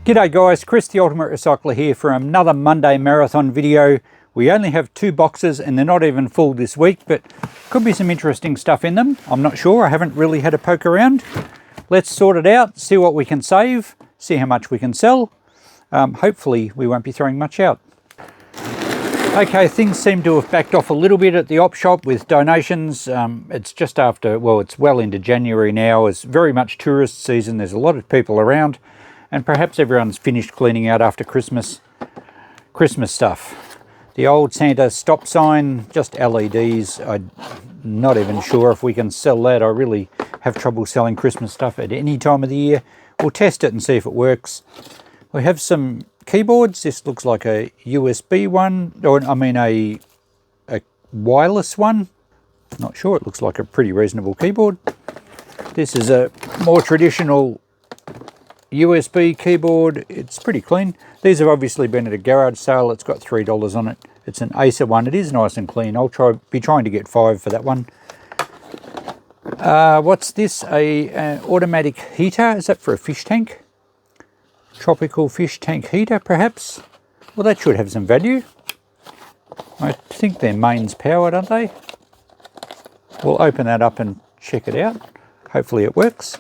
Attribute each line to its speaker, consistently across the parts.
Speaker 1: G'day guys, Chris the Ultimate Recycler here for another Monday marathon video. We only have 2 boxes and they're not even full this week, but could be some interesting stuff in them. I'm not sure, I haven't really had a poke around. Let's sort it out, see what we can save, see how much we can sell. Hopefully we won't be throwing much out. Okay, things seem to have backed off a little bit at the Opshop with donations. It's just after, well, it's well into January now. It's very much tourist season. There's a lot of people around. And perhaps everyone's finished cleaning out after Christmas stuff. The old Santa stop sign, just LEDs. I'm not even sure if we can sell that. I really have trouble selling Christmas stuff at any time of the year. We'll test it and see if it works. We have some keyboards. This looks like a USB one, or I mean a wireless one. Not sure, it looks like a pretty reasonable keyboard. This is a more traditional USB keyboard. It's pretty clean. These have obviously been at a garage sale. It's got $3 on it. It's an Acer one. It is nice and clean. I'll be trying to get 5 for that one. What's this? An automatic heater. Is that for a fish tank? Tropical fish tank heater, perhaps? Well, that should have some value. I think they're mains powered, aren't they? We'll open that up and check it out. Hopefully it works.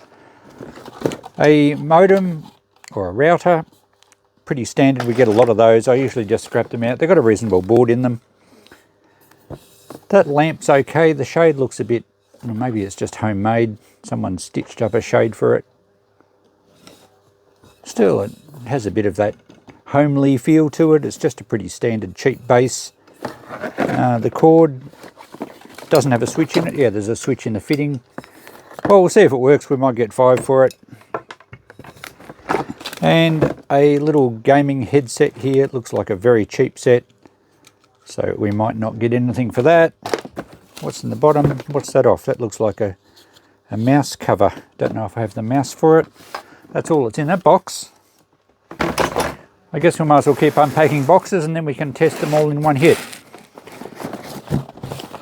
Speaker 1: A modem or a router, pretty standard. We get a lot of those. I usually just scrap them out. They've got a reasonable board in them. That lamp's okay. The shade looks a bit, well, maybe it's just homemade. Someone stitched up a shade for it. Still, it has a bit of that homely feel to it. It's just a pretty standard cheap base. The cord doesn't have a switch in it. Yeah, there's a switch in the fitting. Well, we'll see if it works. We might get 5 for it. And a little gaming headset here. It looks like a very cheap set, so we might not get anything for that. What's in the bottom? What's that off? That looks like a mouse cover. Don't know if I have the mouse for it. That's all that's in that box. I guess we might as well keep unpacking boxes and then we can test them all in one hit.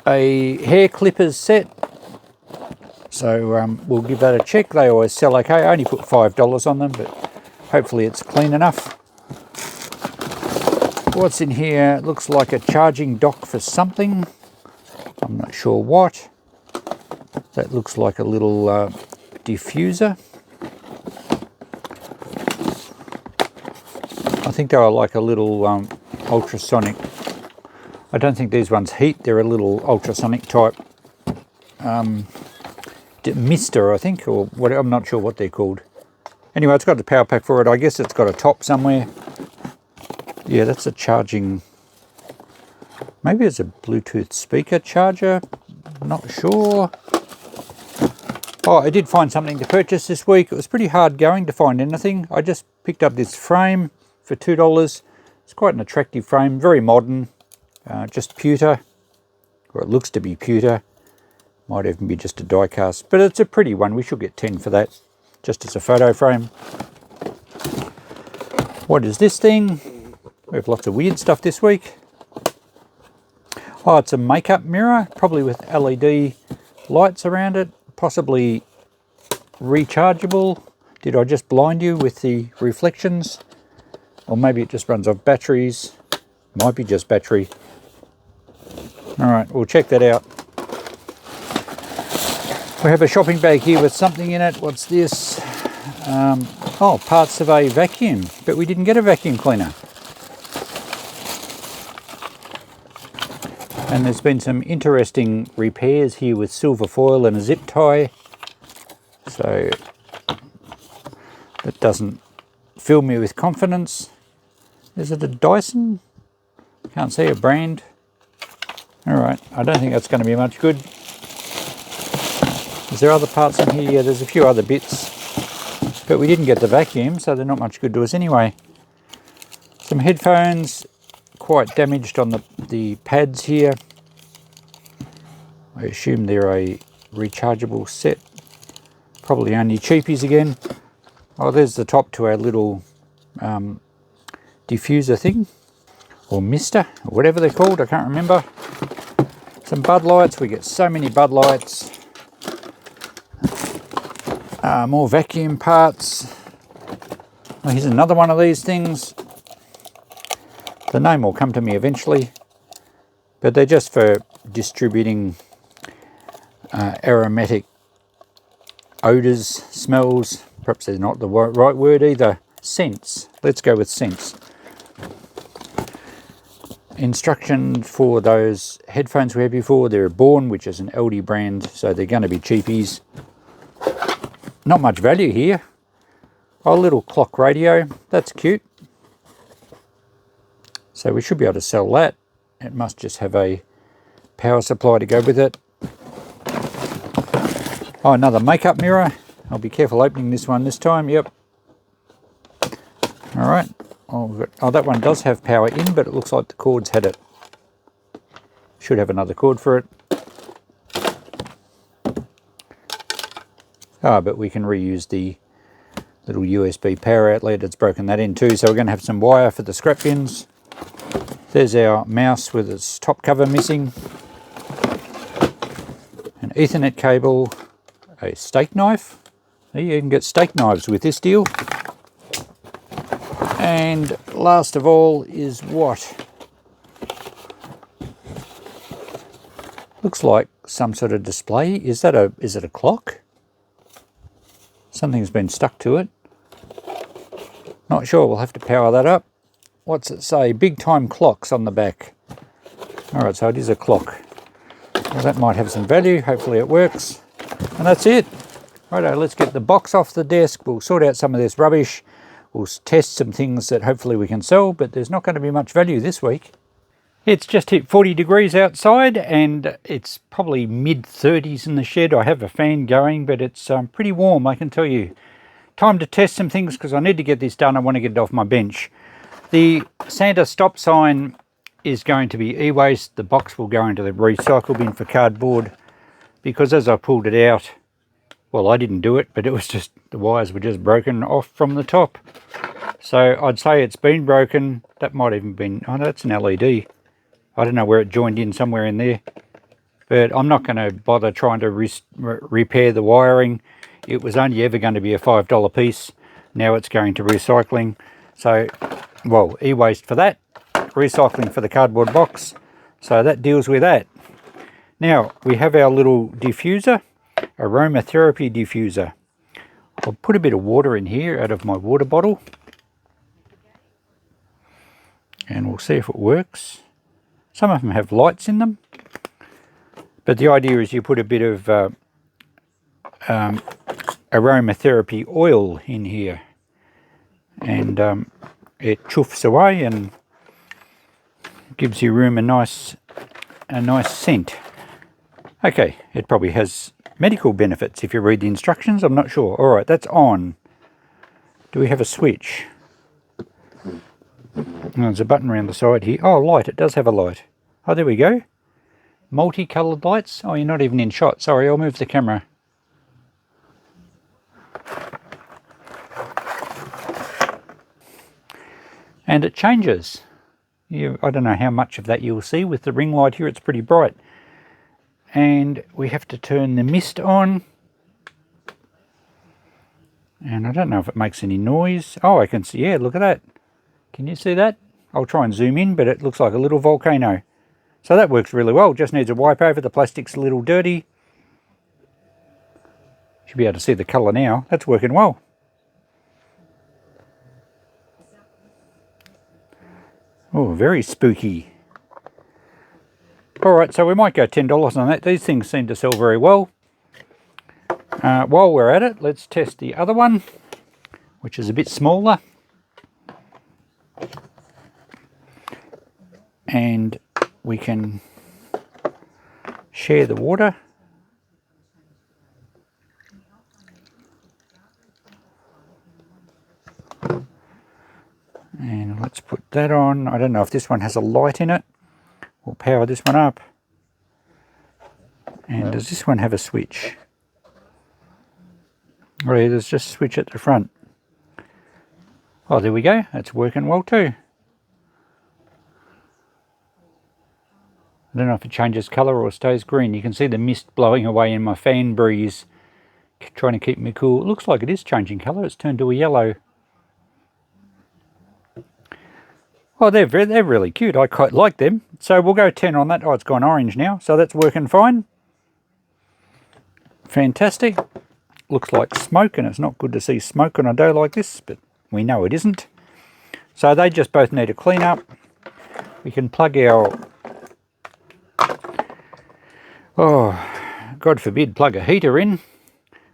Speaker 1: A hair clippers set. So we'll give that a check. They always sell okay. I only put $5 on them, but hopefully it's clean enough. What's in here? It looks like a charging dock for something. I'm not sure what. That looks like a little diffuser. I think they are like a little ultrasonic. I don't think these ones heat. They're a little ultrasonic type mister, I think, or what. I'm not sure what they're called. Anyway, it's got the power pack for it. I guess it's got a top somewhere. Yeah, that's a charging. Maybe it's a Bluetooth speaker charger. Not sure. Oh, I did find something to purchase this week. It was pretty hard going to find anything. I just picked up this frame for $2. It's quite an attractive frame, very modern. Just pewter, or it looks to be pewter. Might even be just a die cast, but it's a pretty one. We should get 10 for that, just as a photo frame. What is this thing? We have lots of weird stuff this week. Oh, it's a makeup mirror, probably with LED lights around it, possibly rechargeable. Did I just blind you with the reflections? Or maybe it just runs off batteries. Might be just battery. All right, we'll check that out. We have a shopping bag here with something in it. What's this? Oh, parts of a vacuum, but we didn't get a vacuum cleaner. And there's been some interesting repairs here with silver foil and a zip tie. So that doesn't fill me with confidence. Is it a Dyson? Can't see a brand. All right, I don't think that's going to be much good. Is there other parts in here? Yeah, there's a few other bits. But we didn't get the vacuum, so they're not much good to us anyway. Some headphones, quite damaged on the pads here. I assume they're a rechargeable set. Probably only cheapies again. Oh, there's the top to our little diffuser thing, or mister, or whatever they're called, I can't remember. Some Bud Lights, we get so many Bud Lights. More vacuum parts. Well, here's another one of these things. The name will come to me eventually, but they're just for distributing aromatic odours, smells. Perhaps they're not the right word either. Scents. Let's go with scents. Instruction for those headphones we had before. They're Born, which is an LD brand, so they're going to be cheapies. Not much value here. Oh, a little clock radio. That's cute. So we should be able to sell that. It must just have a power supply to go with it. Oh, another makeup mirror. I'll be careful opening this one this time. Yep. All right. Oh, that one does have power in, but it looks like the cord's had it. Should have another cord for it. Ah, but we can reuse the little USB power outlet. It's broken that in too, so we're going to have some wire for the scrap bins. There's our mouse with its top cover missing. An Ethernet cable. A steak knife. You can get steak knives with this deal. And last of all is what? Looks like some sort of display. Is it a clock? Something's been stuck to it. Not sure, we'll have to power that up. What's it say? Big time clocks on the back. Alright, so it is a clock. Well, that might have some value. Hopefully it works. And that's it. Righto, let's get the box off the desk. We'll sort out some of this rubbish. We'll test some things that hopefully we can sell, but there's not going to be much value this week. It's just hit 40 degrees outside and it's probably mid-30s in the shed. I have a fan going, but it's pretty warm, I can tell you. Time to test some things because I need to get this done. I want to get it off my bench. The Santa stop sign is going to be Ewaste. The box will go into the recycle bin for cardboard because as I pulled it out, well, I didn't do it, but it was just, the wires were just broken off from the top. So I'd say it's been broken. That might even been, oh, that's an LED. I don't know where it joined in, somewhere in there. But I'm not going to bother trying to repair the wiring. It was only ever going to be a $5 piece. Now it's going to recycling. So, well, e-waste for that. Recycling for the cardboard box. So that deals with that. Now, we have our little diffuser. Aromatherapy diffuser. I'll put a bit of water in here out of my water bottle and we'll see if it works. Some of them have lights in them, but the idea is you put a bit of aromatherapy oil in here and it chuffs away and gives your room a nice scent. Okay, it probably has medical benefits if you read the instructions. I'm not sure. All right, that's on. Do we have a switch? Oh, there's a button around the side here. Oh, light. It does have a light. Oh, there we go. Multicoloured lights. Oh, you're not even in shot. Sorry, I'll move the camera. And it changes. I don't know how much of that you'll see with the ring light here. It's pretty bright. And we have to turn the mist on. And I don't know if it makes any noise. Oh, I can see, yeah, look at that. Can you see that? I'll try and zoom in, but it looks like a little volcano. So that works really well. Just needs a wipe over. The plastic's a little dirty. Should be able to see the colour now. That's working well. Oh, very spooky. Alright, so we might go $10 on that. These things seem to sell very well. While we're at it, let's test the other one, which is a bit smaller. And we can share the water. And let's put that on. I don't know if this one has a light in it. We'll power this one up. And does this one have a switch? Oh yeah, there's just a switch at the front. Oh, there we go. That's working well too. I don't know if it changes colour or stays green. You can see the mist blowing away in my fan breeze, trying to keep me cool. It looks like it is changing colour. It's turned to a yellow. Oh, they're really cute. I quite like them. So we'll go 10 on that. Oh, it's gone orange now, so that's working fine. Fantastic. Looks like smoke, and it's not good to see smoke on a dough like this, but we know it isn't. So they just both need a clean up. We can plug our, oh, God forbid, plug a heater in,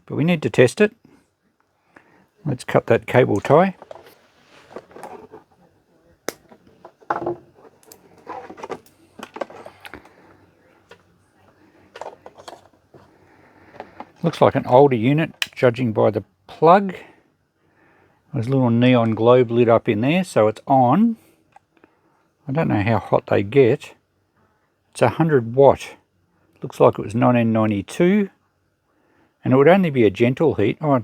Speaker 1: but we need to test it. Let's cut that cable tie. Looks like an older unit, judging by the plug. There's a little neon globe lit up in there, so it's on. I don't know how hot they get. It's 100 watt. Looks like it was 1992. And it would only be a gentle heat. Oh,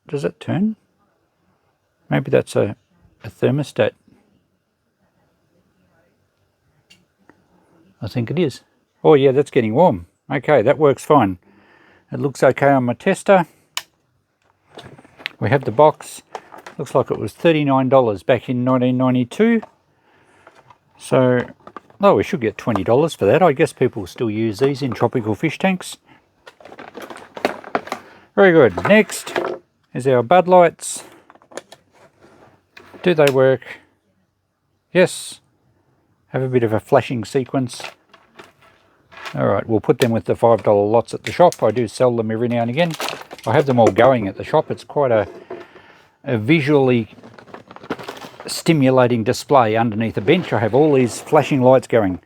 Speaker 1: does it turn? Maybe that's a thermostat. I think it is. Oh yeah, that's getting warm. Okay, that works fine. It looks okay on my tester. We have the box. Looks like it was $39 back in 1992. So, oh, we should get $20 for that. I guess people still use these in tropical fish tanks. Very good. Next is our bud lights. Do they work? Yes. Have a bit of a flashing sequence. Alright, we'll put them with the $5 lots at the shop. I do sell them every now and again. I have them all going at the shop. It's quite a visually stimulating display underneath a bench. I have all these flashing lights going.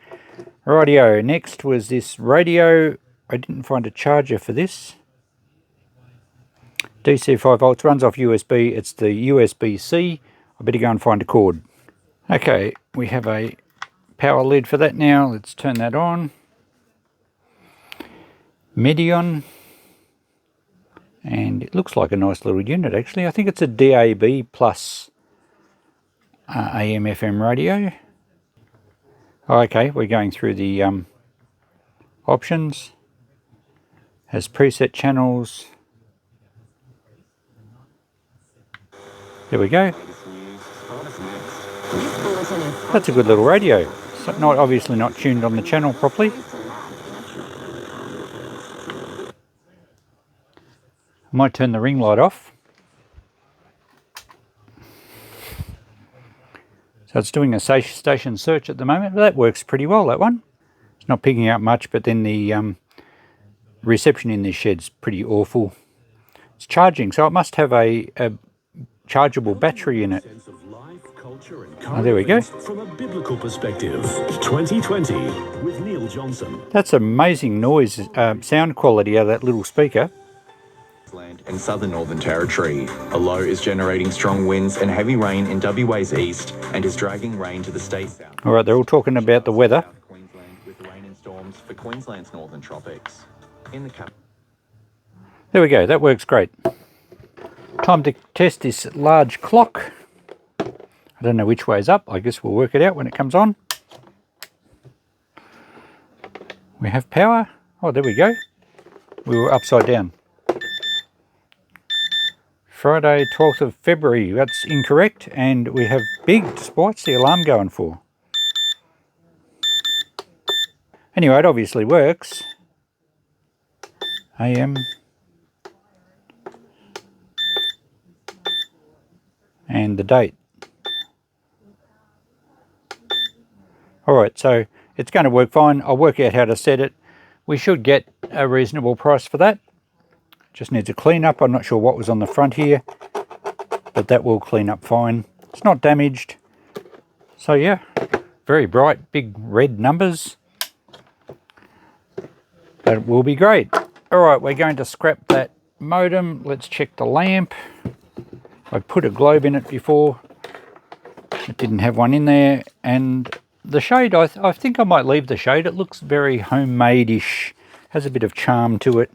Speaker 1: Rightio, next was this radio. I didn't find a charger for this. DC 5 volts, runs off USB. It's the USB-C. I better go and find a cord. Okay, we have a power lead for that now. Let's turn that on. Medion. And it looks like a nice little unit actually. I think it's a DAB plus AM FM radio. Okay, we're going through the options. Has preset channels. There we go. That's a good little radio. So not obviously not tuned on the channel properly. I might turn the ring light off. So it's doing a station search at the moment, but that works pretty well, that one. It's not picking up much, but then the reception in this shed's pretty awful. It's charging, so it must have a chargeable battery in it. Oh, there we go.
Speaker 2: From a biblical perspective, 2020 with Neil Johnson.
Speaker 1: That's amazing noise, sound quality out of that little speaker.
Speaker 3: And southern Northern Territory. A low is generating strong winds and heavy rain in WA's east and is dragging rain to the state south.
Speaker 1: All right, they're all talking about the weather.
Speaker 3: Queensland with rain and storms for Queensland's northern tropics. In the cap.
Speaker 1: There we go, that works great. Time to test this large clock. I don't know which way is up. I guess we'll work it out when it comes on. We have power. Oh, there we go. We were upside down. Friday, 12th of February. That's incorrect. And we have big, what's the alarm going for? Anyway, it obviously works. AM. And the date. Alright, so it's going to work fine. I'll work out how to set it. We should get a reasonable price for that. Just needs a clean up. I'm not sure what was on the front here, but that will clean up fine. It's not damaged. So yeah, very bright, big red numbers. That will be great. Alright, we're going to scrap that modem. Let's check the lamp. I put a globe in it before. It didn't have one in there. And the shade, I think I might leave the shade. It looks very homemade-ish. Has a bit of charm to it.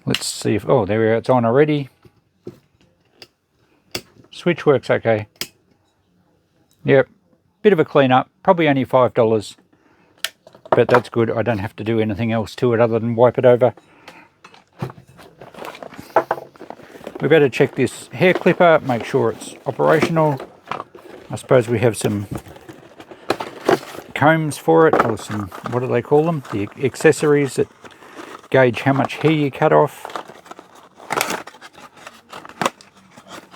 Speaker 1: Let's see if, oh, there we go, it's on already. Switch works okay. Yep, bit of a clean up, probably only $5, but that's good. I don't have to do anything else to it other than wipe it over. We better check this hair clipper, make sure it's operational. I suppose we have some combs for it, or some, what do they call them? The accessories that gauge how much hair you cut off.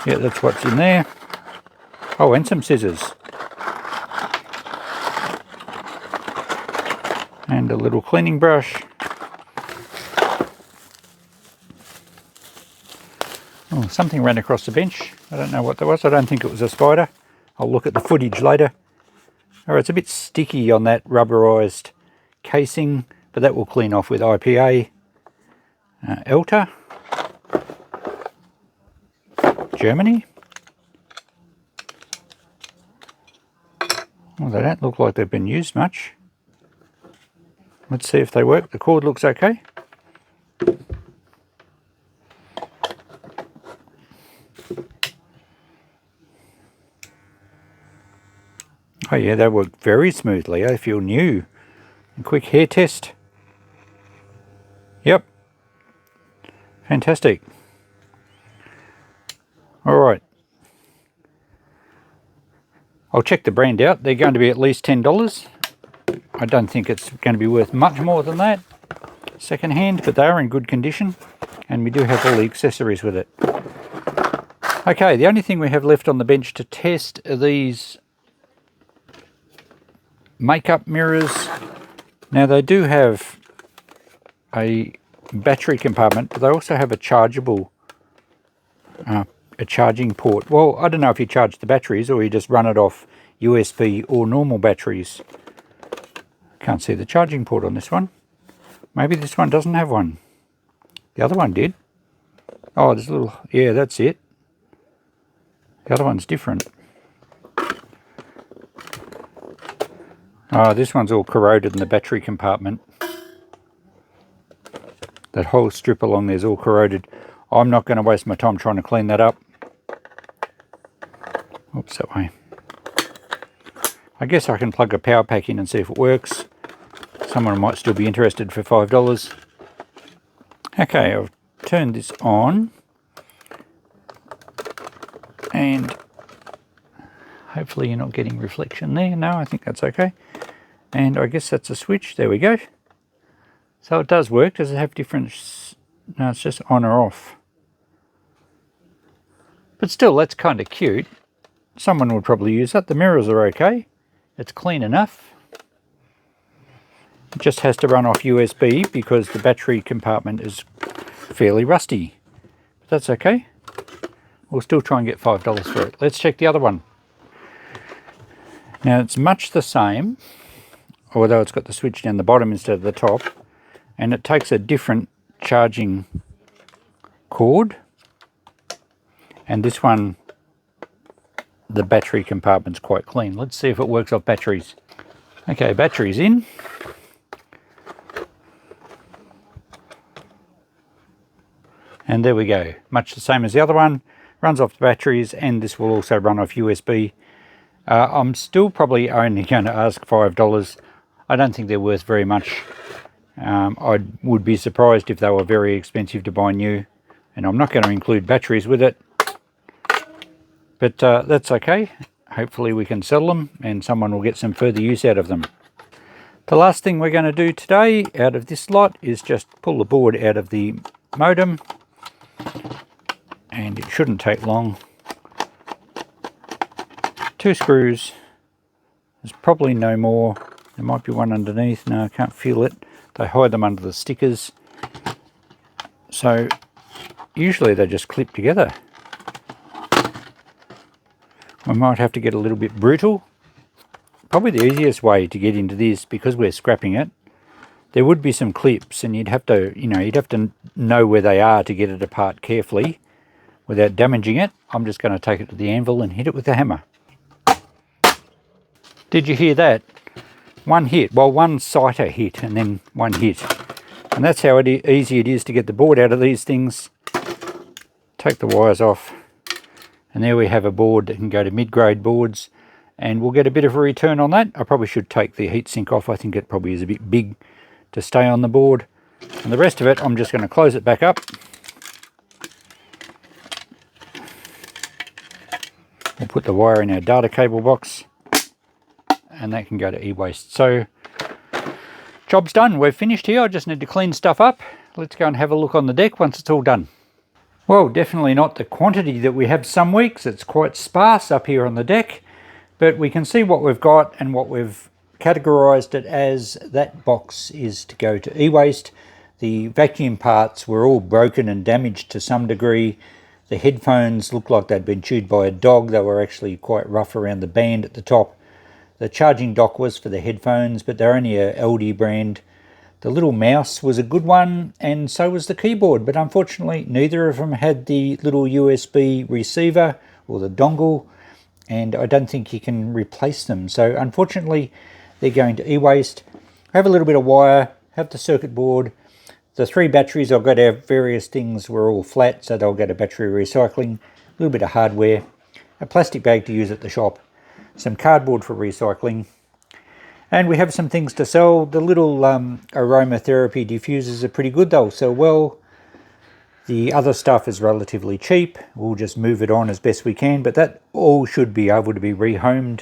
Speaker 1: Yeah, that's what's in there. Oh, and some scissors. And a little cleaning brush. Oh, something ran across the bench. I don't know what that was. I don't think it was a spider. I'll look at the footage later. Oh, it's a bit sticky on that rubberized casing, but that will clean off with IPA. Elta. Germany. Well, they don't look like they've been used much. Let's see if they work. The cord looks okay. Oh yeah, they work very smoothly. They feel new. A quick hair test. Yep. Fantastic. Alright. I'll check the brand out. They're going to be at least $10. I don't think it's going to be worth much more than that second hand, but they are in good condition, and we do have all the accessories with it. Okay, the only thing we have left on the bench to test are these makeup mirrors. Now they do have a battery compartment, but they also have a chargeable a charging port. Well, I don't know if you charge the batteries or you just run it off USB or normal batteries. Can't see the charging port on this one. Maybe this one doesn't have one. The other one did. Oh, there's a little, yeah, that's it. The other one's different. Oh, this one's all corroded in the battery compartment. That whole strip along there's all corroded. I'm not going to waste my time trying to clean that up. Oops, that way. I guess I can plug a power pack in and see if it works. Someone might still be interested for $5. Okay, I've turned this on. And hopefully you're not getting reflection there. No, I think that's okay. And I guess that's a switch. There we go. So it does work. Does it have different? No, it's just on or off. But still, that's kind of cute. Someone would probably use that. The mirrors are okay. It's clean enough. It just has to run off USB because the battery compartment is fairly rusty. But that's okay. We'll still try and get $5 for it. Let's check the other one. Now it's much the same, although it's got the switch down the bottom instead of the top. And it takes a different charging cord. And this one, the battery compartment's quite clean. Let's see if it works off batteries. Okay, battery's in. And there we go. Much the same as the other one. Runs off the batteries, and this will also run off USB. I'm still probably only going to ask $5. I don't think they're worth very much. I would be surprised if they were very expensive to buy new. And I'm not going to include batteries with it. But that's okay. Hopefully we can sell them and someone will get some further use out of them. The last thing we're going to do today out of this lot is just pull the board out of the modem. And it shouldn't take long. 2 screws. There's probably no more. There might be one underneath. No, I can't feel it. They hide them under the stickers. So usually they just clip together. We might have to get a little bit brutal. Probably the easiest way to get into this, because we're scrapping it, there would be some clips and you'd have to, you'd have to know where they are to get it apart carefully without damaging it. I'm just going to take it to the anvil and hit it with a hammer. Did you hear that? One hit, well, one citer hit and then one hit. And that's how easy it is to get the board out of these things. Take the wires off. And there we have a board that can go to mid-grade boards, and we'll get a bit of a return on that. I probably should take the heatsink off. I think it probably is a bit big to stay on the board. And the rest of it, I'm just going to close it back up. We'll put the wire in our data cable box, and that can go to e-waste. So job's done, we're finished here. I just need to clean stuff up. Let's go and have a look on the deck once it's all done. Well, definitely not the quantity that we have some weeks. It's quite sparse up here on the deck, but we can see what we've got and what we've categorized it as. That box is to go to e-waste. The vacuum parts were all broken and damaged to some degree. The headphones looked like they'd been chewed by a dog. They were actually quite rough around the band at the top. The charging dock was for the headphones, but they're only a LD brand. The little mouse was a good one, and so was the keyboard, but unfortunately neither of them had the little USB receiver or the dongle, and I don't think you can replace them. So unfortunately they're going to e-waste. Have a little bit of wire, have the circuit board. The 3 batteries I've got out, various things were all flat, so they'll go to battery recycling. A little bit of hardware, a plastic bag to use at the shop, some cardboard for recycling. And we have some things to sell. The little aromatherapy diffusers are pretty good. They'll sell well. The other stuff is relatively cheap. We'll just move it on as best we can, but that all should be able to be rehomed.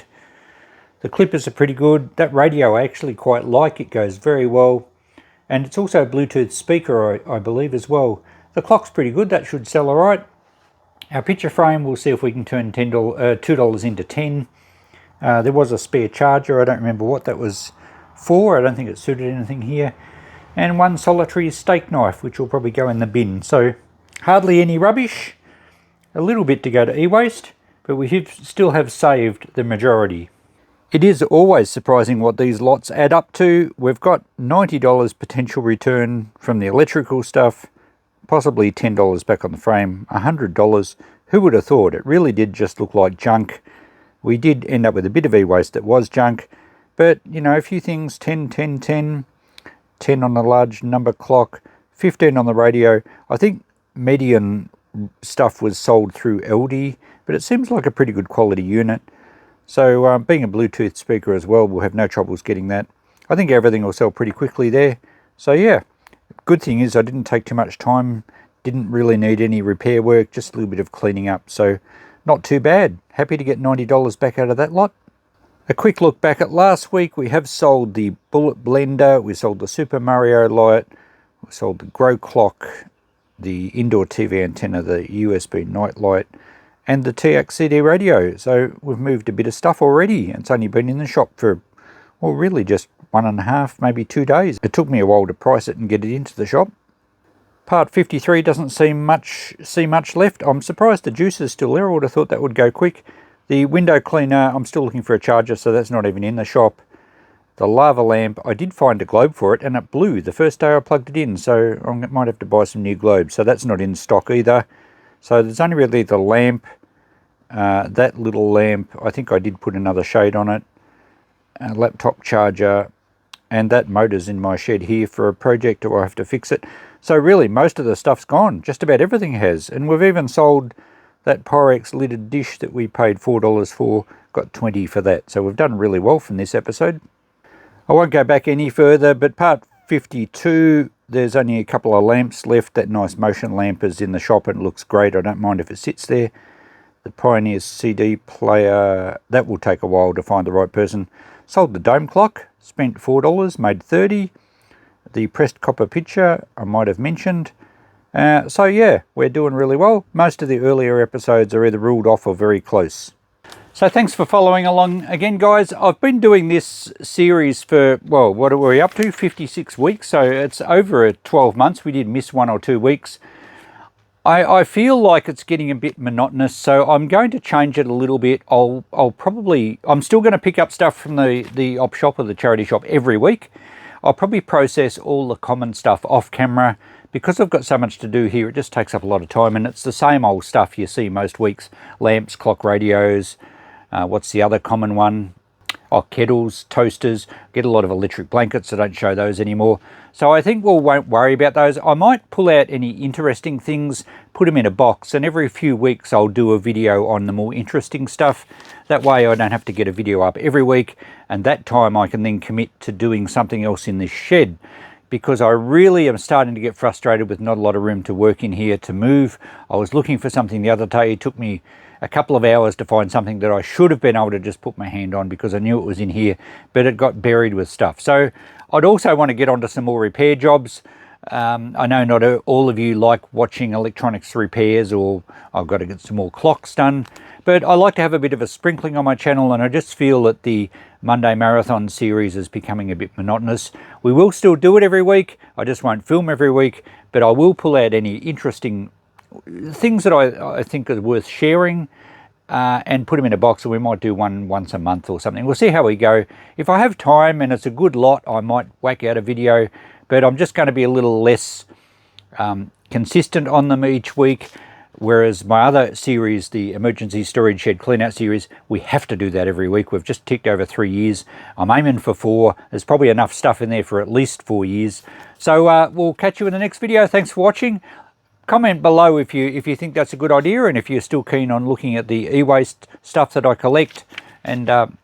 Speaker 1: The clippers are pretty good. That radio I actually quite like. It goes very well. And it's also a Bluetooth speaker, I believe, as well. The clock's pretty good. That should sell all right. Our picture frame, we'll see if we can turn $2 into 10. There was a spare charger. I don't remember what that was for. I don't think it suited anything here. And 1 solitary steak knife, which will probably go in the bin. So hardly any rubbish. A little bit to go to e-waste, but we still have saved the majority. It is always surprising what these lots add up to. We've got $90 potential return from the electrical stuff, possibly $10 back on the frame, $100. Who would have thought? It really did just look like junk. We did end up with a bit of e-waste that was junk, but you know, a few things, 10, 10, 10, 10 on the large number clock, 15 on the radio. I think median stuff was sold through LD, but it seems like a pretty good quality unit. So being a Bluetooth speaker as well, we'll have no troubles getting that. I think everything will sell pretty quickly there. So yeah, good thing is I didn't take too much time, didn't really need any repair work, just a little bit of cleaning up. So not too bad. Happy to get $90 back out of that lot. A quick look back at last week. We have sold the Bullet Blender, we sold the Super Mario light, we sold the Grow Clock, the indoor TV antenna, the USB night light, and the TX CD radio. So we've moved a bit of stuff already. It's only been in the shop for, well, really just 1.5, maybe 2 days. It took me a while to price it and get it into the shop. Part 53 doesn't see much left. I'm surprised the juice is still there. I would have thought that would go quick. The window cleaner, I'm still looking for a charger, so that's not even in the shop. The lava lamp, I did find a globe for it, and it blew the first day I plugged it in, so I might have to buy some new globes. So that's not in stock either. So there's only really the lamp, that little lamp. I think I did put another shade on it. A laptop charger, and that motor's in my shed here for a project, or I have to fix it. So really, most of the stuff's gone. Just about everything has. And we've even sold that Pyrex lidded dish that we paid $4 for, got 20 for that. So we've done really well from this episode. I won't go back any further, but part 52, there's only a couple of lamps left. That nice motion lamp is in the shop and it looks great. I don't mind if it sits there. The Pioneer CD player, that will take a while to find the right person. Sold the dome clock, spent $4, made 30. The pressed copper picture, I might have mentioned. So yeah, we're doing really well. Most of the earlier episodes are either ruled off or very close. So thanks for following along again, guys. I've been doing this series for, well, what are we up to? 56 weeks. So it's over 12 months. We did miss 1 or 2 weeks. I feel like it's getting a bit monotonous, so I'm going to change it a little bit. I'm still going to pick up stuff from the Opshop or the charity shop every week. I'll probably process all the common stuff off camera. Because I've got so much to do here, it just takes up a lot of time, and it's the same old stuff you see most weeks. Lamps, clock radios, what's the other common one? Oh, kettles, toasters. Get a lot of electric blankets. I don't show those anymore. So I think we won't worry about those. I might pull out any interesting things, put them in a box, and every few weeks I'll do a video on the more interesting stuff. That way I don't have to get a video up every week, and that time I can then commit to doing something else in this shed, because I really am starting to get frustrated with not a lot of room to work in here, to move. I was looking for something the other day. It took me a couple of hours to find something that I should have been able to just put my hand on because I knew it was in here, but it got buried with stuff. So I'd also want to get onto some more repair jobs. I know not all of you like watching electronics repairs, or I've got to get some more clocks done, but I like to have a bit of a sprinkling on my channel, and I just feel that the Monday Marathon series is becoming a bit monotonous. We will still do it every week, I just won't film every week, but I will pull out any interesting things that I think are worth sharing and put them in a box, and we might do one once a month or something. We'll see how we go. If I have time and it's a good lot, I might whack out a video, but I'm just going to be a little less consistent on them each week. Whereas my other series, the Emergency Storage Shed Cleanout series, we have to do that every week. We've just ticked over 3 years. I'm aiming for 4. There's probably enough stuff in there for at least 4 years. So we'll catch you in the next video. Thanks for watching. Comment below if you think that's a good idea, and if you're still keen on looking at the e-waste stuff that I collect. And I'm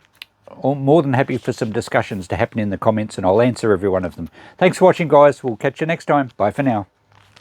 Speaker 1: more than happy for some discussions to happen in the comments, and I'll answer every one of them. Thanks for watching, guys. We'll catch you next time. Bye for now.